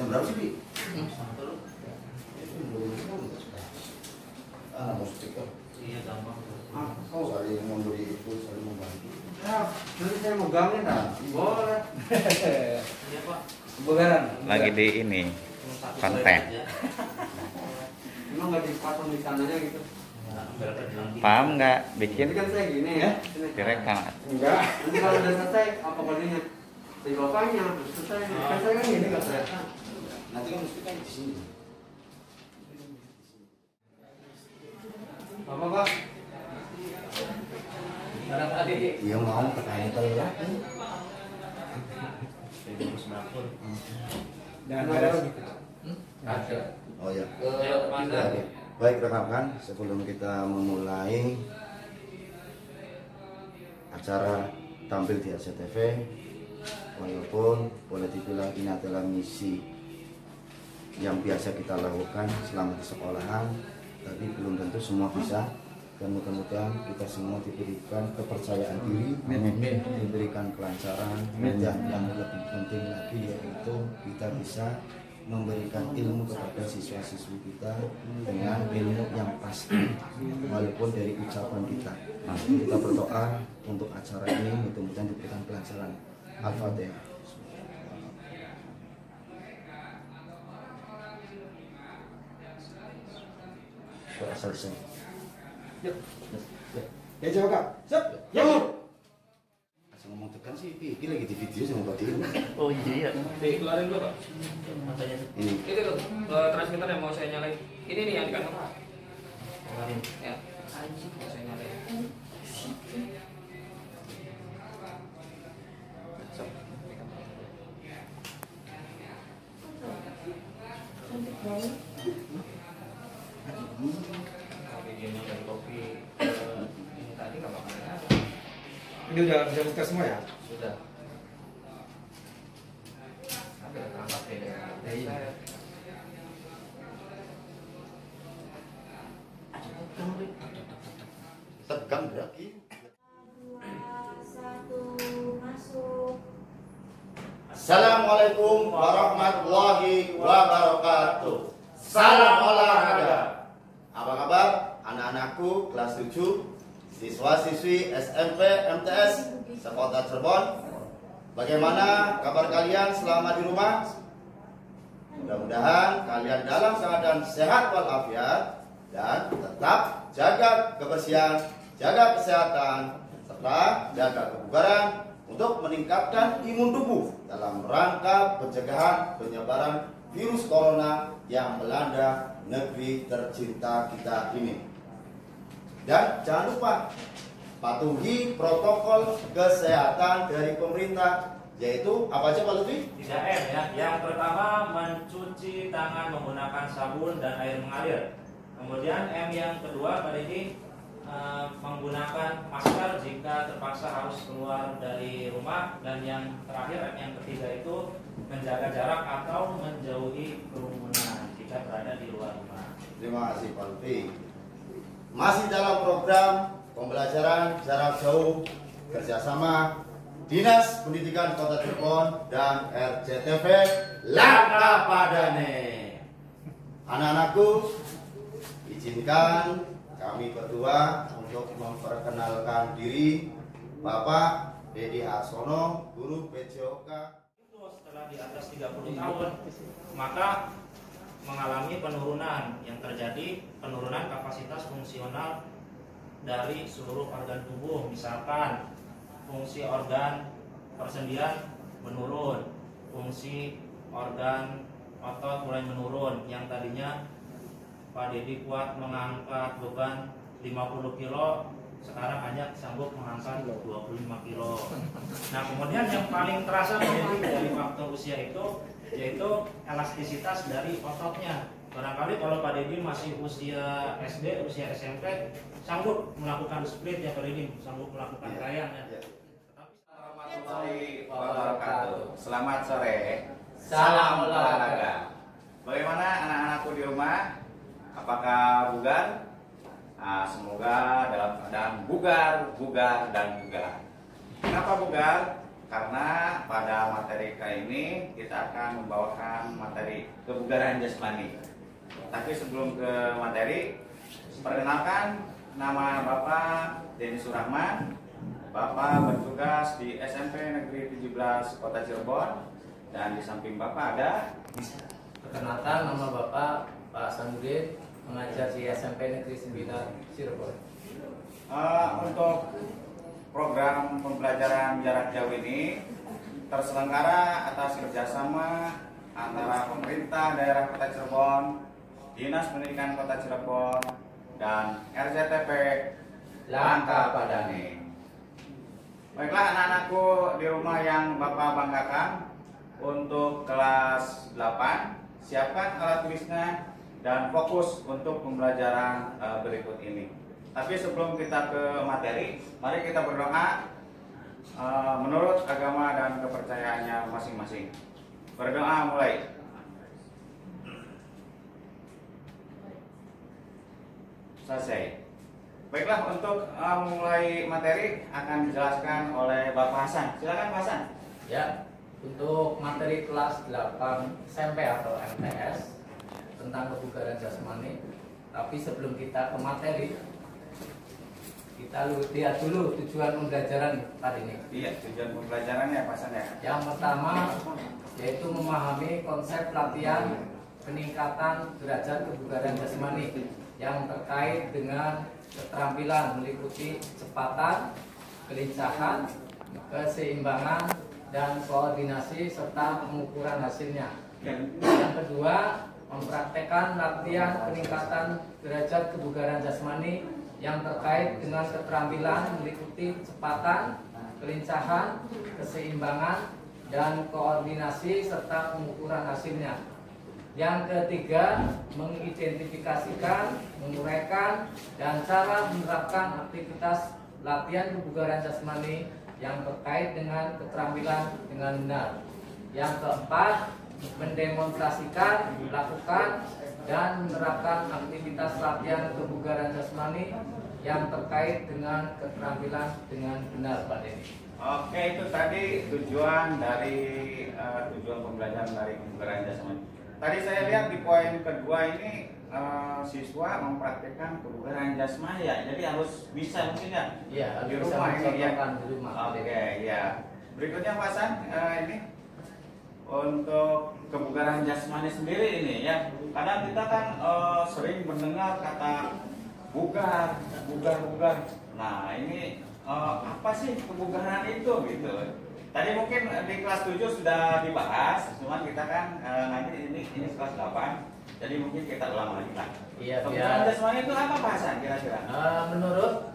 Jam berapa sih, Bi? Mau stiker. Iya, gampang. Saling memberi itu, saling membantu. Ya, nanti saya mau gamnya dah. Boleh. Iya, Pak. Bukan. Lagi di ini konten. Emang nggak dipasang di sananya gitu? Paham nggak? Bikin Ini kan saya gini ya. direkam. Enggak. Nanti kalau udah selesai apa balinya? Di bapaknya selesai. Kan saya kan gini nggak saya. Nanti kan mesti kan di sini. Apa Pak? Ada tadi. Iya mau ketanya telat. Dan ada Ada. Oh ya. Ayo, mana? Baik rekan-rekan, sebelum kita memulai acara tampil di RCTV, walaupun boleh dibilang ini adalah misi yang biasa kita lakukan selama di sekolahan, tapi belum tentu semua bisa. Dan mudah-mudahan kita semua diberikan kepercayaan diri, diberikan kelancaran, dan yang lebih penting lagi yaitu kita bisa memberikan ilmu kepada siswa-siswi kita dengan ilmu yang pasti, walaupun dari ucapan kita. Kita berdoa untuk acara ini mudah-mudahan diberikan kelancaran. Al-Fatihah. Sudah selesai. Yuk. Ya coba Kak. Siap. Yuk. Asal ngomong tekan sih, ini lagi di video sama Pak Dio. Oh iya. Dikeluarin dulu, Pak. Matanya. Ini. Itu loh, transmitter yang mau saya nyalain. Ini nih yang di kantor. Keluarin. Ya. Mau saya nyalain. Sok. Videonya dari kopi. Ini tadi nggak bakal ada. Ini udah buka semua ya? Sudah. Ada terangkat beda. Iya. Tegang berarti. 2, 1, masuk. Assalamualaikum warahmatullahi wabarakatuh. Salam olahraga. Apa kabar anak-anakku kelas 7, siswa-siswi SMP MTS Sekota Cirebon? Bagaimana kabar kalian selama di rumah? Mudah-mudahan kalian dalam keadaan sehat walafiat dan tetap jaga kebersihan, jaga kesehatan, serta jaga kebugaran untuk meningkatkan imun tubuh dalam rangka pencegahan penyebaran virus corona yang melanda negeri tercinta kita ini. Dan jangan lupa patuhi protokol kesehatan dari pemerintah, yaitu apa aja Pak Lutfi? 3M ya. Yang pertama mencuci tangan menggunakan sabun dan air mengalir. Kemudian M yang kedua pada ini menggunakan masker jika terpaksa harus keluar dari rumah, dan yang terakhir yang ketiga itu menjaga jarak atau menjauhi kerumunan jika berada di luar rumah. Terima kasih Pak Lutfi. Masih dalam program pembelajaran jarak jauh kerjasama Dinas Pendidikan Kota Cirebon dan RCTV Langkah Padane. Anak-anakku, izinkan kami berdua untuk memperkenalkan diri. Bapak Dedi Harsono, guru PJOK. Setelah di atas 30 tahun, maka mengalami penurunan yang terjadi, penurunan kapasitas fungsional dari seluruh organ tubuh. Misalkan fungsi organ persendian menurun, fungsi organ otot mulai menurun. Yang tadinya Pak Dedi kuat mengangkat beban 50 kilo, sekarang hanya sanggup mengangkat 25 kilo. Nah, kemudian yang paling terasa dari faktor usia itu yaitu elastisitas dari ototnya. Barangkali kalau Pak Dedi masih usia SD, usia SMP, sanggup melakukan split ya Pak Dedi, sanggup melakukan gayaan ya. Warahmatullahi wabarakatuh. Selamat sore. Salam olahraga. Bagaimana anak-anakku di rumah? Apakah bugar? Nah, semoga dalam keadaan bugar, dan bugar. Kenapa bugar? karena pada materi kali ini kita akan membawakan materi kebugaran jasmani. Tapi sebelum ke materi, perkenalkan, nama Bapak Denny Surahman. Bapak bertugas di SMP Negeri 17 Kota Cirebon, dan di samping Bapak ada. Perkenalkan, nama Bapak Pak Sanudin, mengajar di SMP Negeri 9 Cirebon. Untuk program pembelajaran jarak jauh ini terselenggara atas kerjasama antara pemerintah daerah Kota Cirebon, Dinas Pendidikan Kota Cirebon, dan RZTP Langka Padani. Baiklah anak-anakku di rumah yang Bapak banggakan, untuk kelas 8 siapkan alat tulisnya dan fokus untuk pembelajaran berikut ini. Tapi sebelum kita ke materi, mari kita berdoa menurut agama dan kepercayaannya masing-masing. Berdoa mulai. Selesai. Baiklah, untuk mulai materi akan dijelaskan oleh Bapak Hasan. Silakan Pak Hasan. Ya, untuk materi kelas 8 SMP atau MTS tentang kebugaran jasmani. Tapi sebelum kita ke materi, kita lihat dulu tujuan pembelajaran hari ini. Iya, tujuan pembelajarannya Pak Hasan ya. Yang pertama yaitu memahami konsep latihan peningkatan derajat kebugaran jasmani yang terkait dengan keterampilan meliputi kecepatan, kelincahan, keseimbangan, dan koordinasi serta pengukuran hasilnya. Yang kedua, mempraktekkan latihan peningkatan derajat kebugaran jasmani yang terkait dengan keterampilan meliputi kecepatan, kelincahan, keseimbangan, dan koordinasi serta pengukuran hasilnya. Yang ketiga, mengidentifikasikan, menguraikan, dan cara menerapkan aktivitas latihan kebugaran jasmani yang terkait dengan keterampilan dengan benar. Yang keempat, mendemonstrasikan, melakukan, dan menerapkan aktivitas latihan kebugaran jasmani yang terkait dengan keterampilan dengan benar, Pak Denny. Oke, itu tadi tujuan dari tujuan pembelajaran dari kebugaran jasmani. Tadi saya lihat di poin kedua ini siswa mempraktikkan kebugaran jasmani ya. Jadi harus bisa mungkin ya. Iya, di bisa rumah ini ya. di rumah. Oke, ya. Berikutnya Pak Hasan, ini untuk kebugaran jasmani sendiri ini ya. Kadang kita kan sering mendengar kata bugar. Nah, ini apa sih kebugaran itu gitu. Tadi mungkin di kelas 7 sudah dibahas, cuman kita kan nanti ini kelas 8, jadi mungkin kita ulang lagi lah. Iya, kebugaran jasmani itu apa Pak Hasan kira-kira? Menurut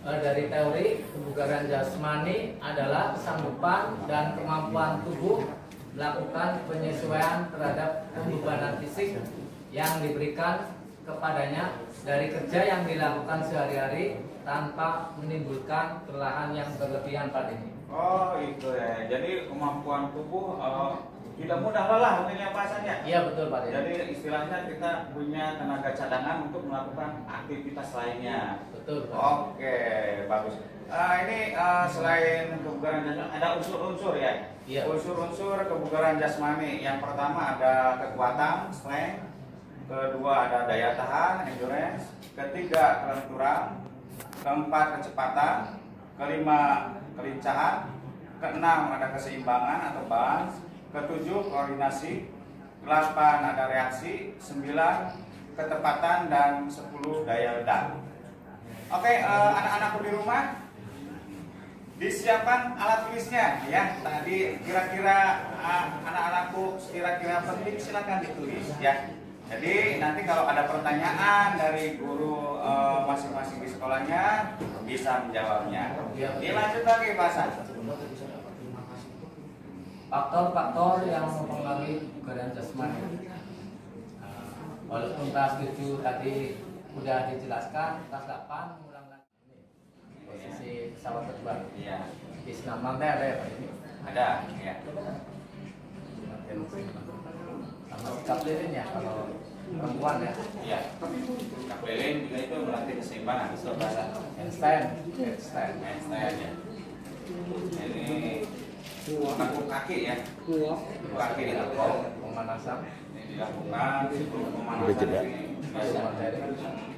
dari teori, kebugaran jasmani adalah kesanggupan dan kemampuan tubuh melakukan penyesuaian terhadap pembebanan fisik yang diberikan kepadanya dari kerja yang dilakukan sehari-hari tanpa menimbulkan kelelahan yang berlebihan pada ini. Oh itu ya, jadi kemampuan tubuh tidak mudah lelah mungkin ya Pak Hasan ya? Iya betul Pak. Jadi istilahnya kita punya tenaga cadangan untuk melakukan aktivitas lainnya. Betul Pak. Oke, bagus. Ini selain kebugaran jasmani ada unsur-unsur ya? Iya. Unsur-unsur kebugaran jasmani. Yang pertama ada kekuatan, strength. Kedua ada daya tahan, endurance. Ketiga kelenturan. Keempat kecepatan. Kelima kelincahan. Keenam ada keseimbangan atau balance. Ketujuh koordinasi. 8 ada reaksi. 9 ketepatan, dan 10 daya ledak. Oke, anak-anakku di rumah, disiapkan alat tulisnya ya. Tadi kira-kira anak-anakku kira-kira penting, silakan ditulis ya. Jadi nanti kalau ada pertanyaan dari guru masing-masing di sekolahnya bisa menjawabnya. Dilanjut lagi Pak Hasan. Faktor-faktor yang mempengaruhi kebugaran jasmani. Walaupun kelas 7 tadi sudah dijelaskan, kelas 8 mengulang lagi. Ini posisi pesawat terbang. Iya. Di senam lantai ada ya Pak ini? Ada ya. Sama sikap lilin ya kalau perempuan ya. Iya. Kapelin juga itu melatih keseimbangan. Handstand ya. Handstand ya. Ini menekuk kaki ya. Kaki ditekuk. Pemanasan. Ini dilakukan sebelum pemanasan ini.